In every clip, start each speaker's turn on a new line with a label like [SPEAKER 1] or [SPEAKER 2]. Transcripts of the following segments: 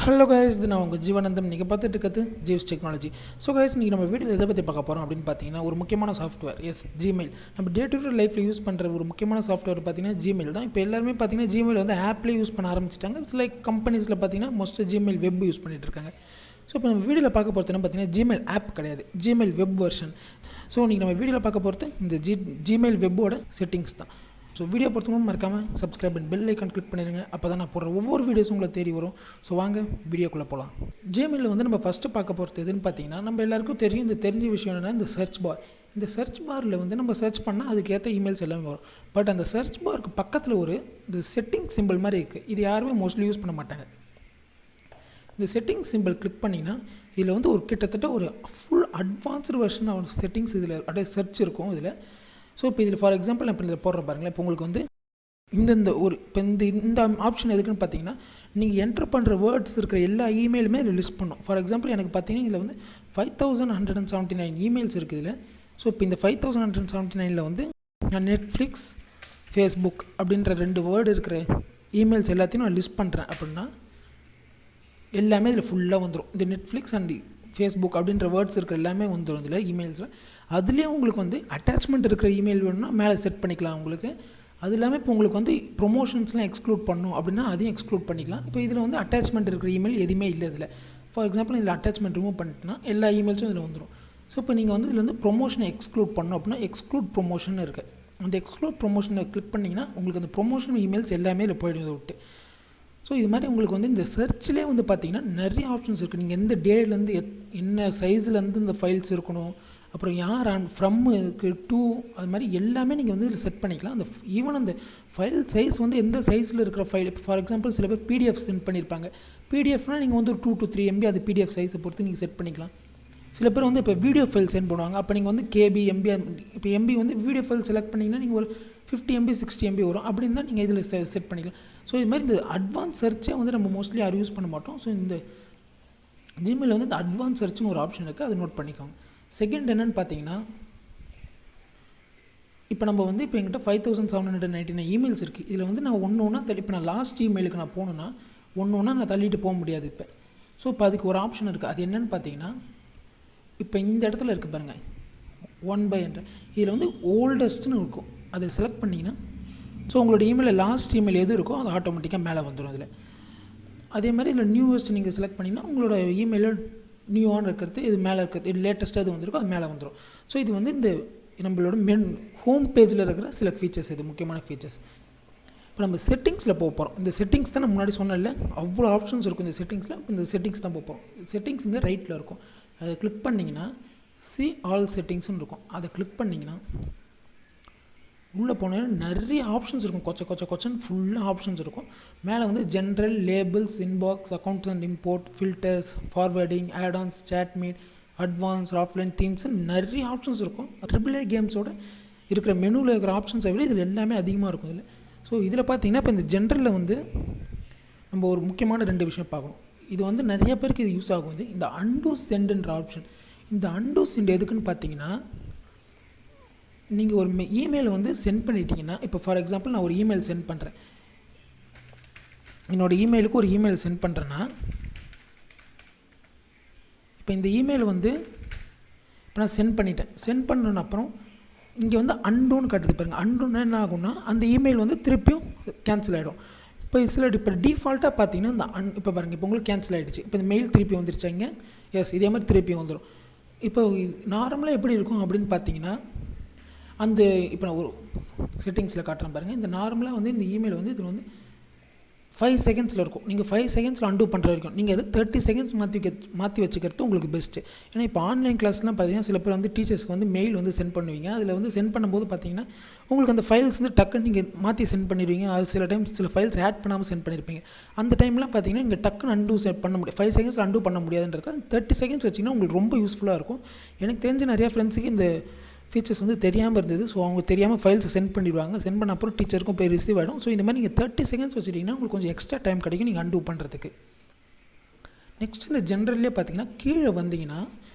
[SPEAKER 1] Hello guys, இது நான் உங்கள் ஜீவனந்தம். நீங்கள் பார்த்துட்டு இருக்கிறது ஜீவ்ஸ் டெக்னாலஜி. ஸோ கைஸ், இன்றைக்கி நம்ம வீடியோவில் எதை பற்றி பார்க்க போகிறோம் அப்படின்னு பார்த்தீங்கன்னா, ஒரு முக்கியமான சாஃப்ட்வேர். ஜிமெயில். நம்ம டே டு டே லைஃப்பில் யூஸ் பண்ணுற ஒரு முக்கியமான சாஃப்ட்வேர் பார்த்தீங்கன்னா ஜிமெயில் தான். இப்போ எல்லாருமே பார்த்தீங்கன்னா ஜிமெயில் வந்து ஆப்லேயே யூஸ் பண்ண ஆரம்பிச்சிட்டாங்க. இட்ஸ் லைக் கம்பெனிஸில் பார்த்தீங்கன்னா மோஸ்ட்டாக ஜிமெயில் வெப் யூஸ் பண்ணிட்டு இருக்காங்க. ஸோ இப்போ நம்ம வீடியோவில் பார்க்க போகிறது பார்த்தீங்கன்னா ஜிமெயில் ஆப் கிடையாது, ஜிமெயில் வெப் வெர்ஷன். ஸோ இன்றைக்கி நம்ம வீடியோவில் பார்க்க போகிறது இந்த ஜிமெயில் வெப்போட செட்டிங்ஸ் தான். ஸோ வீடியோ பொறுத்தவரை மறக்காமல் subscribe and bell icon click பண்ணிடுங்க. அப்போ தான் நான் போடுற ஒவ்வொரு வீடியோஸும் உங்களை தேடி வரும். ஸோ வாங்க வீடியோக்குள்ளே போகலாம். ஜிமெயிலில் வந்து நம்ம ஃபஸ்ட்டு பார்க்க போகிறது எதுன்னு பார்த்தீங்கன்னா, நம்ம எல்லாருக்கும் தெரியும், இந்த தெரிஞ்ச விஷயம் என்னென்னா இந்த சர்ச் பார். இந்த சர்ச் பாரில் வந்து நம்ம சர்ச் பண்ணால் அதுக்கேற்ற இமெயில்ஸ் எல்லாமே வரும். பட் அந்த சர்ச் பாருக்கு பக்கத்தில் ஒரு இந்த செட்டிங் சிம்பிள் மாதிரி இருக்குது. இது யாருமே மோஸ்ட்லி யூஸ் பண்ண மாட்டாங்க. இந்த செட்டிங் சிம்பிள் கிளிக் பண்ணிங்கன்னா இதில் வந்து ஒரு கிட்டத்தட்ட ஒரு full advanced version of settings இதில் அப்படியே சர்ச் இருக்கும் இதில். ஸோ இப்போ இதில் ஃபார் எக்ஸாம்பிள் நான் இப்போ இதில் போடுறேன் பாருங்களேன். இப்போ உங்களுக்கு வந்து இந்த ஆப்ஷன் எதுக்குன்னு பார்த்தீங்கன்னா, நீங்கள் என்ட்ரு பண்ணுற வேர்ட்ஸ் இருக்கிற எல்லா இமெயிலுமே இதில் லிஸ்ட் பண்ணும். ஃபார் எக்ஸாம்பிள் எனக்கு பார்த்தீங்கன்னா இதில் வந்து 5179 இமெயில்ஸ் இருக்குது இதில். ஸோ இப்போ இந்த 5179 வந்து நான் நெட்ஃப்ளிக்ஸ், ஃபேஸ்புக் அப்படின்ற 2 வேர்டு இருக்கிற இமெயில்ஸ் எல்லாத்தையும் நான் லிஸ்ட் பண்ணுறேன் அப்படின்னா எல்லாமே இதில் ஃபுல்லாக வந்துடும். இந்த நெட்ஃப்ளிக்ஸ் அண்ட் ஃபேஸ்புக் அப்படின்ற வேர்ட்ஸ் இருக்கிற எல்லாமே வந்துடும் இதில் இமெயில்ஸில். அதுலேயும் உங்களுக்கு வந்து அட்டாச்மெண்ட் இருக்கிற இமெயில் வேணும்னா மேலே செட் பண்ணிக்கலாம் உங்களுக்கு. அது இல்லாமல் இப்போ உங்களுக்கு வந்து ப்ரொமோஷன்ஸ்லாம் எக்ஸ்க்ளூட் பண்ணணும் அப்படின்னா அதையும் எக்ஸ்க்ளூட் பண்ணிக்கலாம். இப்போ இதில் வந்து அட்டாச்மெண்ட் இருக்கிற இமெயில் எதுவுமே இல்லை இதில். ஃபார் எக்ஸாம்பிள் இதில் அட்டாச்மெண்ட் ரிமூவ் பண்ணிட்டுனா எல்லா இமெயில்ஸும் இதில் வந்துடும். ஸோ இப்போ நீங்கள் வந்து இதில் வந்து ப்ரொமோஷனை எக்ஸ்க்ளூட் பண்ணணும் அப்படின்னா எக்ஸ்க்ளூட் ப்ரொமோஷன் இருக்குது. அந்த எக்ஸ்க்ளூட் ப்ரொமோஷனை கிளிக் பண்ணிங்கன்னா உங்களுக்கு அந்த ப்ரொமோஷன் இமெயில்ஸ் எல்லாமே இதில் போய்டும் இதை விட்டு. ஸோ இது மாதிரி உங்களுக்கு வந்து இந்த சர்ச்லேயே வந்து பார்த்திங்கன்னா நிறைய ஆப்ஷன்ஸ் இருக்குது. நீங்கள் எந்த டேட்லேருந்து என்ன சைஸ்லேருந்து இந்த ஃபைல்ஸ் இருக்கணும், அப்புறம் யார் ஃப்ரம் இருக்குது டூ, அது மாதிரி எல்லாமே நீங்கள் வந்து இதில் செட் பண்ணிக்கலாம். அந்த ஈவன் அந்த ஃபைல் சைஸ் வந்து எந்த சைஸில் இருக்கிற ஃபைல். இப்போ ஃபார் எக்ஸாம்பிள் சில பேர் பிடிஎஃப் சென்ட் பண்ணியிருப்பாங்க. பிடிஎஃப்னால் நீங்கள் வந்து ஒரு 2 to 3 MB அது பிடிஎஃப் சைஸை பொறுத்து நீங்கள் செட் பண்ணிக்கலாம். சில பேர் வந்து இப்போ வீடியோ ஃபைல் சென்ட் பண்ணுவாங்க. அப்போ நீங்கள் வந்து கேபி எம்பி, இப்போ எம்பி வந்து வீடியோ ஃபைல் செலக்ட் பண்ணிங்கன்னா நீங்கள் ஒரு 50 MB 60 MB வரும். அப்படின்னு தான் நீங்கள் இதில் செட் பண்ணிக்கலாம். ஸோ இது மாதிரி இந்த அட்வான்ஸ் சர்ச்சே வந்து நம்ம மோஸ்ட்லி யாரும் யூஸ் பண்ண மாட்டோம். ஸோ இந்த ஜிமெயில் வந்து இந்த அட்வான்ஸ் சர்ச்னு ஒரு ஆப்ஷன் இருக்குது, அதை நோட் பண்ணிக்கோங்க. செகண்ட் என்னென்னு பார்த்தீங்கன்னா, இப்போ நம்ம வந்து இப்போ எங்கிட்ட 5799 இமெயில்ஸ் இருக்குது. இதில் வந்து நான் ஒன்றா இப்போ நான் லாஸ்ட் இமெயிலுக்கு நான் போகணுன்னா ஒன்றா நான் தள்ளிட்டு போக முடியாது இப்போ. ஸோ இப்போ அதுக்கு ஒரு ஆப்ஷன் இருக்குது. அது என்னென்னு பார்த்தீங்கன்னா, இப்போ இந்த இடத்துல இருக்குது பாருங்கள், 1 by என்ற இதில் வந்து ஓல்டஸ்ட்னு இருக்கும். அதை செலக்ட் பண்ணிங்கன்னா ஸோ உங்களோட இமெயிலில் லாஸ்ட் இமெயில் எது இருக்கோ அது ஆட்டோமேட்டிக்காக மேலே வந்துடும் இதில். அதே மாதிரி இதில் நியூவஸ்ட் நீங்கள் செலக்ட் பண்ணிங்கன்னா உங்களோட இமெயிலில் நியூவான இருக்கிறது இது மேலே இருக்கிறது, இது லேட்டஸ்ட்டாக எது வந்திருக்கோ அது மேலே வந்துடும். ஸோ இது வந்து இந்த நம்மளோட ஹோம் பேஜில் இருக்கிற சில ஃபீச்சர்ஸ், இது முக்கியமான ஃபீச்சர்ஸ். இப்போ நம்ம செட்டிங்ஸில் போக போகிறோம். இந்த செட்டிங்ஸ் தான் நான் முன்னாடி சொன்னேன்ல, அவ்வளோ ஆப்ஷன்ஸ் இருக்கும் இந்த செட்டிங்ஸில். இந்த செட்டிங்ஸ் தான் போக போகிறோம். செட்டிங்ஸ் இங்கே ரைட்டில் இருக்கும். அதை கிளிக் பண்ணிங்கன்னா சி ஆல் செட்டிங்ஸ்னு இருக்கும். அதை கிளிக் பண்ணிங்கன்னா உள்ளே போனீங்கன்னா நிறைய ஆப்ஷன்ஸ் இருக்கும். கொச்சன்னு ஃபுல்லாக ஆப்ஷன்ஸ் இருக்கும். மேலே வந்து general, labels, inbox, accounts and import, filters, forwarding, add-ons, chat meet, advance, offline themes, நிறைய ஆப்ஷன்ஸ் இருக்கும். AAA கேம்ஸோட இருக்கிற மெனுவில் இருக்கிற ஆப்ஷன்ஸை விட இதில் எல்லாமே அதிகமாக இருக்கும் இதில். ஸோ இதில் பார்த்தீங்கன்னா இப்போ இந்த ஜென்ரலில் வந்து நம்ம ஒரு முக்கியமான 2 விஷயம் பார்க்கணும். இது வந்து நிறைய பேருக்கு இது யூஸ் ஆகும். இது இந்த அன்டூ சென்டுன்ற ஆப்ஷன். இந்த அன்டூ சென்ட் எதுக்குன்னு பார்த்தீங்கன்னா, நீங்கள் ஒரு இமெயில் வந்து சென்ட் பண்ணிட்டீங்கன்னா, இப்போ ஃபார் எக்ஸாம்பிள் நான் ஒரு இமெயில் சென்ட் பண்ணுறேன், என்னோடய இமெயிலுக்கு ஒரு இமெயில் சென்ட் பண்ணுறேன்னா, இப்போ இந்த இமெயில் வந்து இப்போ நான் சென்ட் பண்ணிட்டேன். சென்ட் பண்ணன அப்புறம் இங்கே வந்து அன்டூன்னு காட்டுது பாருங்கள். அன்டூன்னா என்ன ஆகும்னா அந்த இமெயில் வந்து திருப்பியும் கேன்சல் ஆகிடும். இப்போ டிஃபால்ட்டாக பார்த்தீங்கன்னா இந்த இப்போ பாருங்கள், இப்போ உங்களுக்கு கேன்சல் ஆகிடுச்சு. இப்போ இந்த மெயில் திருப்பி வந்துருச்சு இங்கே. இதே மாதிரி திருப்பி வந்துடும். இப்போ நார்மலாக எப்படி இருக்கும் அப்படின்னு பார்த்தீங்கன்னா, அந்த இப்போ நான் ஒரு செட்டிங்ஸில் காட்டுறேன் பாருங்கள். இந்த நார்மலாக வந்து இந்த இமெயில் வந்து இதில் வந்து 5 செகண்ட்ஸில் இருக்கும். நீங்கள் 5 செகண்ட்ஸில் அன்டூ பண்ணுற வரைக்கும் நீங்கள் அது 30 செகண்ட்ஸ் மாற்றி வச்சுக்கிறது உங்களுக்கு பெஸ்ட்டு. ஏன்னா இப்போ ஆன்லைன் கிளாஸ்லாம் பார்த்தீங்கன்னா சில பேர் வந்து டீச்சர்ஸ்க்கு வந்து மெயில் வந்து சென்ட் பண்ணுவீங்க. அதில் வந்து சென்ட் பண்ணும்போது பார்த்தீங்கன்னா உங்களுக்கு அந்த ஃபைல்ஸ் வந்து டக்குன்னு நீங்கள் மாற்றி சென்ட் பண்ணிடுவீங்க. அது சில டைம்ஸ் சில ஃபைல்ஸ் ஆட் பண்ணாமல் சென்ட் பண்ணியிருப்பீங்க. அந்த டைம்லாம் பார்த்தீங்கன்னா நீங்கள் டக்குன்னு அன்டூ பண்ண முடியாது. 5 செகண்ட்ஸில் அன்டூ பண்ண முடியாதுன்றது 30 செகண்ட்ஸ் வச்சிங்கன்னா உங்களுக்கு ரொம்ப யூஸ்ஃபுல்லாக இருக்கும். எனக்கு தெரிஞ்ச நிறையா ஃப்ரெண்ட்ஸுக்கு இந்த ஃபீச்சர்ஸ் வந்து தெரியாமல் இருந்தது. ஸோ அவங்க தெரியாமல் ஃபைல்ஸை சென்ட் பண்ணிடுவாங்க. சென்ட் பண்ண அப்புறம் டீச்சருக்கும் போய் ரிசீவ் ஆகிடும். ஸோ இந்த மாதிரி நீங்கள் 30 செகண்ட்ஸ் வச்சுட்டிங்கன்னா உங்களுக்கு கொஞ்சம் எக்ஸ்ட்ரா டைம் கிடைக்கும் நீங்கள் அன்டூ பண்ணுறதுக்கு. நெக்ஸ்ட் இந்த ஜென்ரல்லே பார்த்தீங்கன்னா கீழே வந்தீங்கன்னா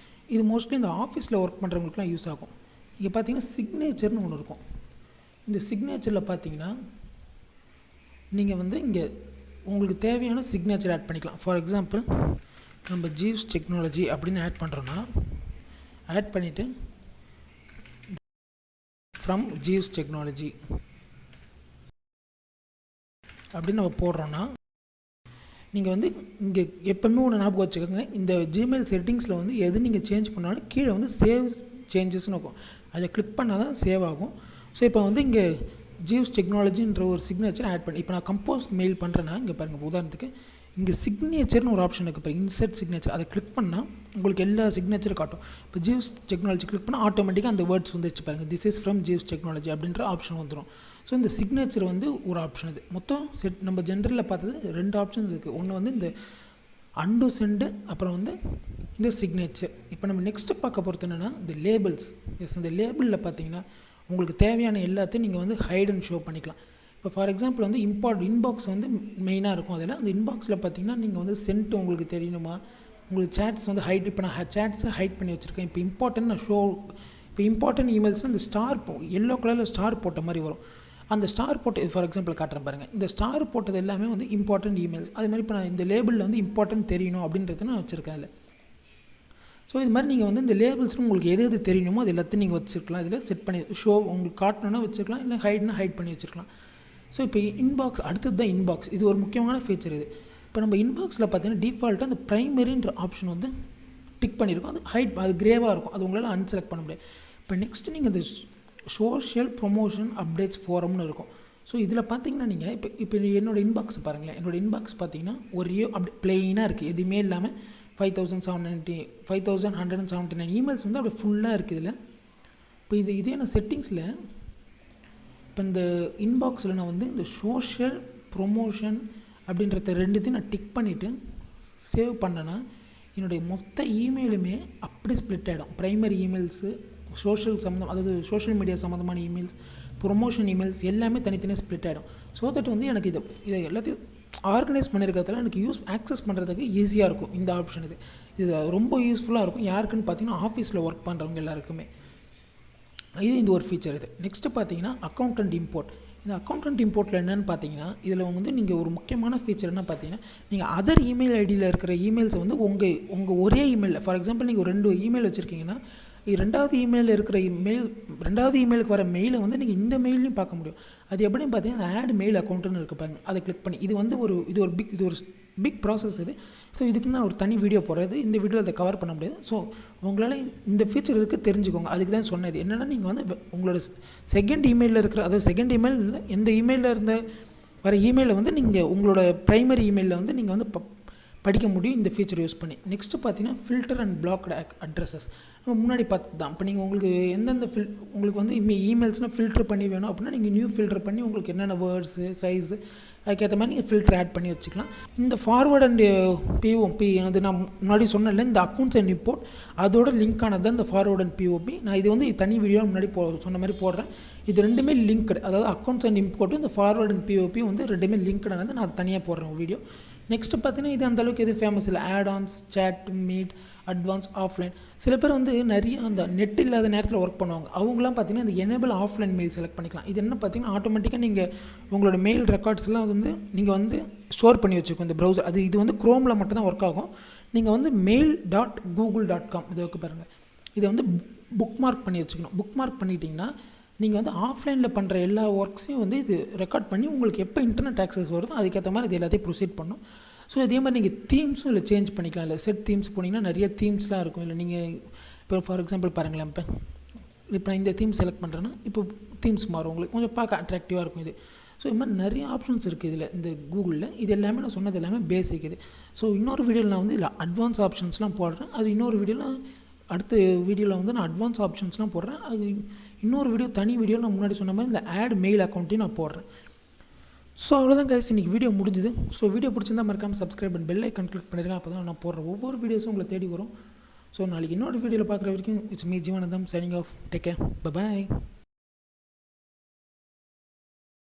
[SPEAKER 1] இது மோஸ்ட்லி இந்த ஆஃபீஸில் ஒர்க் பண்ணுறவங்களுக்குலாம் யூஸ் ஆகும். இங்கே பார்த்தீங்கன்னா சிக்னேச்சர்னு ஒன்று இருக்கும். இந்த சிக்னேச்சரில் பார்த்தீங்கன்னா நீங்கள் வந்து இங்கே உங்களுக்கு தேவையான சிக்னேச்சர் ஆட் பண்ணிக்கலாம். ஃபார் எக்ஸாம்பிள் நம்ம ஜீவ்ஸ் டெக்னாலஜி அப்படின்னு ஆட் பண்ணுறோன்னா, ஆட் பண்ணிவிட்டு ஃப்ரம் ஜீவ்ஸ் டெக்னாலஜி அப்படின்னு நம்ம போடுறோன்னா, நீங்கள் வந்து இங்கே எப்போவுமே ஒன்று ஞாபகம் வச்சுக்கோங்க, இந்த ஜிமெயில் செட்டிங்ஸில் வந்து எது நீங்கள் சேஞ்ச் பண்ணாலும் கீழே வந்து சேவ் சேஞ்சஸ்ன்னு இருக்கும். அதை கிளிக் பண்ணால் தான் சேவ் ஆகும். ஸோ இப்போ வந்து இங்கே ஜீவ்ஸ் டெக்னாலஜின்ற ஒரு சிக்னேச்சர் ஆட் பண்ணி இப்போ நான் கம்போஸ் மெயில் பண்ணுறேன்னா, இங்கே பாருங்கள், உதாரணத்துக்கு இங்கே சிக்னேச்சர்னு ஒரு ஆப்ஷன் இருக்குது. இப்போ இன்சர்ட் சிக்னேச்சர் அதை கிளிக் பண்ணால் உங்களுக்கு எல்லா சிக்னேச்சரும் காட்டும். இப்போ ஜீவ்ஸ் டெக்னாலஜி கிளிக் பண்ணால் ஆட்டோமேட்டிக்காக அந்த வேர்ட்ஸ் வந்து வச்சு பாருங்கள், this is from Jeeves technology அப்படின்ற ஆப்ஷன் வந்துடும். ஸோ இந்த சிக்னேச்சர் வந்து ஒரு ஆப்ஷன். இது மொத்தம் நம்ம ஜென்ரலில் பார்த்தது 2 ஆப்ஷன்ஸ் இருக்குது. ஒன்று வந்து இந்த அண்டு சென்டு, அப்புறம் வந்து இந்த சிக்னேச்சர். இப்போ நம்ம நெக்ஸ்ட்டு பார்க்க போகிறது என்னென்னா இந்த லேபிள்ஸ். இந்த லேபிளில் பார்த்தீங்கன்னா உங்களுக்கு தேவையான எல்லாத்தையும் நீங்கள் வந்து ஹைட் அண்ட் ஷோ பண்ணிக்கலாம். இப்போ ஃபார் எக்ஸாம்பிள் வந்து இன்பாக்ஸ் வந்து மெயினாக இருக்கும். அதில் அந்த இன்பாக்ஸில் பார்த்தீங்கன்னா நீங்கள் வந்து சென்ட் உங்களுக்கு தெரியணுமா, உங்களுக்கு சேட்ஸ் வந்து ஹைட், இப்போ நான் சேட்ஸை ஹைட் பண்ணி வச்சுருக்கேன். இப்போ இம்பார்ட்டன்ட் நான் இப்போ இம்பார்ட்டன்ட் இமெயில்ஸ்னால் இந்த ஸ்டார் எல்லோ கலரில் ஸ்டார் போட்ட மாதிரி வரும். அந்த ஸ்டார் போட்டு ஃபார் எக்ஸாம்பிள் காட்டுறேன் பாருங்கள், இந்த ஸ்டார் போட்டது எல்லாமே வந்து இம்பார்ட்டன்ட் இமெயில்ஸ். அதே மாதிரி இப்போ நான் இந்த லேபிளில் வந்து இம்பார்ட்டன்ட் தெரியணும் அப்படின்றத நான் வச்சுருக்கேன் அதில். ஸோ இது மாதிரி நீங்கள் வந்து இந்த லேபிள்ஸ்னு உங்களுக்கு எது தெரியணுமோ அது எல்லாத்தையும் நீங்கள் வச்சுருக்கலாம். இதில் செட் பண்ணி உங்களுக்கு காட்டணுன்னா வச்சுருக்கலாம், இல்லை ஹைட்னா ஹைட் பண்ணி வச்சுருக்கலாம். ஸோ இப்போ இன்பாக்ஸ் அடுத்தது தான் இன்பாக்ஸ். இது ஒரு முக்கியமான ஃபீச்சர். இது இப்போ நம்ம இன்பாக்ஸில் பார்த்தீங்கன்னா டிஃபால்ட்டாக அந்த ப்ரைமரின்ற ஆப்ஷன் வந்து டிக் பண்ணியிருக்கோம். அது கிரேவாக இருக்கும், அது உங்களால் அன்செலக்ட் பண்ண முடியாது. இப்போ நெக்ஸ்ட்டு நீங்கள் இந்த சோஷியல் ப்ரொமோஷன் அப்டேட்ஸ் ஃபோரம்னு இருக்கும். ஸோ இதில் பார்த்தீங்கன்னா நீங்கள் இப்போ என்னோடய இன்பாக்ஸ் பாருங்களேன். என்னோடய இன்பாக்ஸ் பார்த்தீங்கன்னா ஒரே அப்படி ப்ளெயினாக இருக்குது, எதுவுமே இல்லாமல் 5179 இமெயில்ஸ் வந்து அப்படியே ஃபுல்லாக இருக்குது இதில். இப்போ இதே நான் செட்டிங்ஸில் இப்போ இந்த இன்பாக்ஸில் நான் வந்து இந்த சோஷியல் ப்ரொமோஷன் அப்படின்றத ரெண்டுத்தையும் நான் டிக் பண்ணிவிட்டு சேவ் பண்ணேன்னா என்னுடைய மொத்த இமெயிலுமே அப்படி ஸ்ப்ளிட் ஆகிடும். ப்ரைமரி இமெயில்ஸு, அதாவது சோஷியல் மீடியா சம்மந்தமான இமெயில்ஸ், ப்ரொமோஷன் இமெயில்ஸ் எல்லாமே தனித்தனியாக ஸ்ப்ளிட் ஆகிடும். ஸோ தட் வந்து எனக்கு இதை எல்லாத்தையும் ஆர்கனைஸ் பண்ணியிருக்கிறதால எனக்கு ஆக்சஸ் பண்ணுறதுக்கு ஈஸியாக இருக்கும். இந்த ஆப்ஷன் இது ரொம்ப யூஸ்ஃபுல்லாக இருக்கும். யாருக்குன்னு பார்த்தீங்கன்னா ஆஃபீஸில் ஒர்க் பண்ணுறவங்க எல்லாருக்குமே இது ஒரு ஃபீச்சர். இது நெக்ஸ்ட்டு பார்த்தீங்கன்னா அக்கௌண்டன்ட் இம்போர்ட். இந்த அக்கௌண்டன்ட் இம்போர்ட்டில் என்னென்னு பார்த்தீங்கன்னா இதில் வந்து நீங்கள் ஒரு முக்கியமான ஃபீச்சர் என்ன பார்த்தீங்கன்னா, நீங்கள் அதர் இமெயில் ஐடியில் இருக்கிற இமெயில்ஸை வந்து உங்கள் ஒரே இமெயிலில், ஃபார் எக்ஸாம்பிள் நீங்கள் ஒரு 2 இமெயில் வச்சுருக்கீங்கன்னா, ரெண்டாவது இமெயிலில் இருக்கிற ரெண்டாவது இமெயிலுக்கு வர மெயிலை வந்து நீங்கள் இந்த மெயிலையும் பார்க்க முடியும். அது எப்படின்னு பார்த்தீங்கன்னா ஆட் மெயில் அக்கௌண்ட்டுன்னு இருக்குது பாருங்கள், அதை கிளிக் பண்ணி இது வந்து இது ஒரு பிக் ப்ராசஸ் இது. ஸோ இதுக்கு நான் ஒரு தனி வீடியோ போடுறது, இந்த வீடியோவில் அதை கவர் பண்ண முடியாது. ஸோ உங்களால் இந்த ஃபீச்சர் இருக்குது தெரிஞ்சுக்கோங்க. அதுக்கு தான் சொன்னது என்னென்னா, நீங்கள் வந்து உங்களோட செகண்ட் இமெயிலில் இருக்கிற, அதாவது செகண்ட் இமெயில் எந்த இமெயிலில் இருந்த வர இமெயிலை வந்து நீங்கள் உங்களோட ப்ரைமரி இமெயிலில் வந்து நீங்கள் வந்து படிக்க முடியும் இந்த ஃபீச்சர் யூஸ் பண்ணி. நெக்ஸ்ட்டு பார்த்தீங்கன்னா ஃபில்டர் அண்ட் பிளாக்டு அட்ரஸஸ். நம்ம முன்னாடி பார்த்து தான். இப்போ நீங்கள் உங்களுக்கு எந்தெந்த உங்களுக்கு வந்து இமெயில்ஸ்னால் ஃபில்டர் பண்ணி வேணும் அப்படின்னா நீங்கள் நியூ ஃபில்டர் பண்ணி உங்களுக்கு என்னென்ன வேர்ட்ஸு, சைஸு, அதுக்கேற்ற மாதிரி நீங்கள் ஃபில்டர் ஆட் பண்ணி வச்சுக்கலாம். இந்த ஃபார்வர்ட் அண்ட் பிஓபி அது நான் முன்னாடி சொன்னேன்ல, இந்த அக்கௌண்ட்ஸ் அண்ட் இம்போர்ட் அதோட லிங்க் ஆனது தான் இந்த ஃபார்வர்ட் அண்ட் பிஓபி. நான் இது வந்து தனி வீடியோ முன்னாடி சொன்ன மாதிரி போடுறேன். இது ரெண்டுமே லிங்க்டு, அதாவது அக்கௌண்ட்ஸ் அண்ட் இம்போர்ட்டும் இந்த ஃபார்வர்ட் அண்ட் பிஓபி வந்து ரெண்டுமே லிங்க்டானது. நான் தனியாக போடுறேன் வீடியோ. நெக்ஸ்ட்டு பார்த்தீங்கன்னா இது அந்தளவுக்கு எதுவும் ஃபேமஸ் இல்லை. ஆட்-ஆன்ஸ், சேட், மீட், அட்வான்ஸ், ஆஃப்லைன். சில பேர் வந்து நிறைய அந்த நெட் இல்லாத நேரத்தில் ஒர்க் பண்ணுவாங்க. அவங்களாம் பார்த்தீங்கன்னா இந்த எனேபிள் ஆஃப்லைன் மெயில் செலக்ட் பண்ணிக்கலாம். இது என்ன பார்த்தீங்கன்னா ஆட்டோமேட்டிக்காக நீங்கள் உங்களோட மெயில் ரெக்கார்ட்ஸ்லாம் வந்து நீங்கள் வந்து ஸ்டோர் பண்ணி வச்சுக்கோங்க இந்த ப்ரௌசர். இது வந்து குரோமில் மட்டும் தான் ஒர்க் ஆகும். நீங்கள் வந்து mail.google.com இதை வைக்க பாருங்கள். இதை வந்து புக் மார்க் பண்ணி வச்சுக்கணும். புக் மார்க் பண்ணிட்டீங்கன்னா நீங்கள் வந்து ஆஃப்லைனில் பண்ணுற எல்லா ஒர்க்ஸையும் வந்து இது ரெக்கார்ட் பண்ணி உங்களுக்கு எப்போ இன்டர்நெட் ஆக்சஸ் வருதோ அதுக்கேற்ற மாதிரி இது எல்லாத்தையும் ப்ரொசீட் பண்ணும். ஸோ இதே மாதிரி நீங்கள் தீம்ஸும் இல்லை சேஞ்ச் பண்ணிக்கலாம். இல்லை செட் தீம்ஸ் போனீங்கன்னா நிறைய தீம்ஸ்லாம் இருக்கும். இல்லை நீங்கள் இப்போ ஃபார் எக்ஸாம்பிள் பாருங்களேன், இப்போ நான் இந்த தீம் செலக்ட் பண்ணுறேன்னா இப்போ தீம்ஸ் மாறும், உங்களுக்கு கொஞ்சம் பார்க்க அட்ராக்டிவாக இருக்கும் இது. ஸோ இது மாதிரி நிறைய ஆப்ஷன்ஸ் இருக்குது இதில் இந்த கூகுளில். இது எல்லாமே நான் சொன்னது எல்லாமே பேசிக் இது. ஸோ இன்னொரு வீடியோவில் நான் வந்து இல்லை அட்வான்ஸ் ஆப்ஷன்ஸ்லாம் போடுறேன். அது இன்னொரு வீடியோவில் அடுத்த வீடியோவில் வந்து நான் அட்வான்ஸ் ஆப்ஷன்ஸ்லாம் போடுறேன். அது இன்னொரு வீடியோ தனி வீடியோ நான் முன்னாடி சொன்ன மாதிரி இந்த ஆட் மெயில் அக்கௌண்ட்டையும் நான் போடுறேன். ஸோ அவ்வளோதான் கைஸ், இன்றைக்கி வீடியோ முடிஞ்சுது. ஸோ வீடியோ பிடிச்சிருந்தா மறக்காமல் சப்ஸ்கிரைப் பண்ணி பெல் ஐக்கான் கிளிக் பண்ணிடுங்க. அப்போ தான் நான் போடுற ஒவ்வொரு வீடியோஸும் உங்களை தேடி வரும். ஸோ நாளைக்கு இன்னொரு வீடியோவில் பார்க்குற வரைக்கும் it's me Jeevanandam signing off. Take care, bye bye.